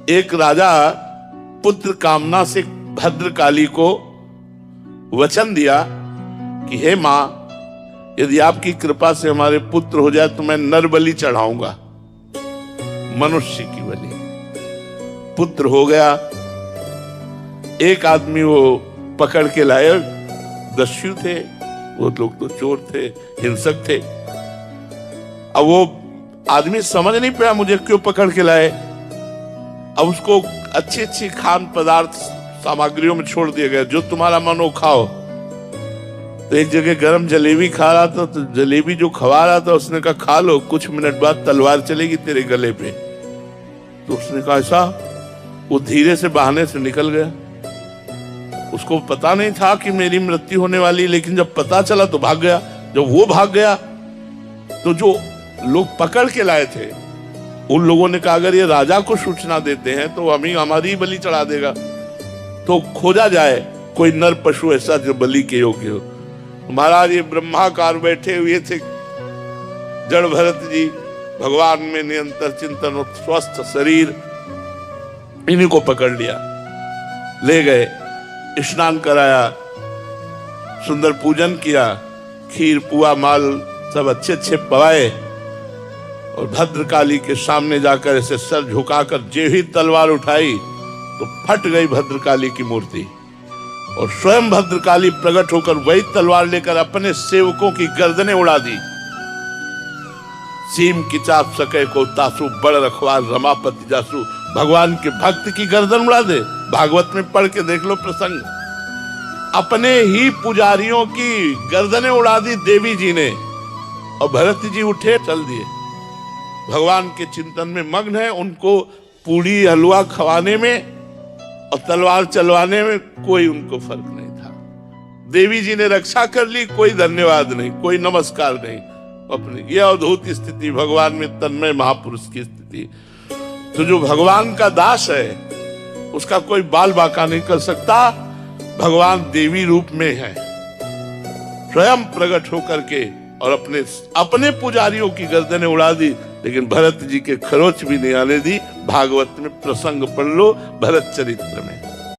एक राजा पुत्र कामना से भद्रकाली को वचन दिया कि हे मां, यदि आपकी कृपा से हमारे पुत्र हो जाए तो मैं नर बलि चढ़ाऊंगा, मनुष्य की बलि। पुत्र हो गया। एक आदमी वो पकड़ के लाए, दस्यु थे वो लोग, तो चोर थे, हिंसक थे। अब वो आदमी समझ नहीं पाया मुझे क्यों पकड़ के लाए। अब उसको अच्छी अच्छी खान पदार्थ सामग्रियों में छोड़ दिया गया, जो तुम्हारा मन हो खाओ। तो एक जगह गरम जलेबी खा रहा था, तो जलेबी जो खवा रहा था उसने कहा खा लो, कुछ मिनट बाद तलवार चलेगी तेरे गले पे। तो उसने कहा ऐसा? वो धीरे से बहाने से निकल गया। उसको पता नहीं था कि मेरी मृत्यु होने वाली, लेकिन जब पता चला तो भाग गया। जब वो भाग गया तो जो लोग पकड़ के लाए थे उन लोगों ने कहा अगर ये राजा को सूचना देते हैं तो हमारी बलि चढ़ा देगा, तो खोजा जाए कोई नर पशु ऐसा जो बलि के योग्य हो। महाराज ये ब्रह्माकार बैठे हुए थे, जड़ भरत जी भगवान में निरंतर चिंतन, स्वस्थ शरीर, इन्हीं को पकड़ लिया, ले गए, स्नान कराया, सुंदर पूजन किया, खीर पुआ माल सब अच्छे अच्छे पवाए, और भद्रकाली के सामने जाकर ऐसे सर झुकाकर जे ही तलवार उठाई तो फट गई भद्रकाली की मूर्ति, और स्वयं भद्रकाली प्रकट होकर वही तलवार लेकर अपने सेवकों की गर्दनें उड़ा दी। सीम की चाप सके को तासु, बड़ रखवार रमापति जासु। भगवान के भक्त की गर्दन उड़ा दे। भागवत में पढ़ के देख लो प्रसंग। अपने ही पुजारियों की गर्दनें उड़ा दी देवी जी ने, और भरत जी उठे चल दिए। भगवान के चिंतन में मग्न है, उनको पूड़ी हलवा खवाने में और तलवार चलवाने में कोई उनको फर्क नहीं था। देवी जी ने रक्षा कर ली, कोई धन्यवाद नहीं, कोई नमस्कार नहीं। अपनी यह अद्भुत स्थिति, भगवान में तन्मय महापुरुष की स्थिति। तो जो भगवान का दास है उसका कोई बाल बांका नहीं कर सकता। भगवान देवी रूप में है, स्वयं प्रकट होकर के, और अपने पुजारियों की गर्दनें उड़ा दी, लेकिन भरत जी के खरोच भी नहीं आने दी। भागवत में प्रसंग पढ़ लो, भरत चरित्र में।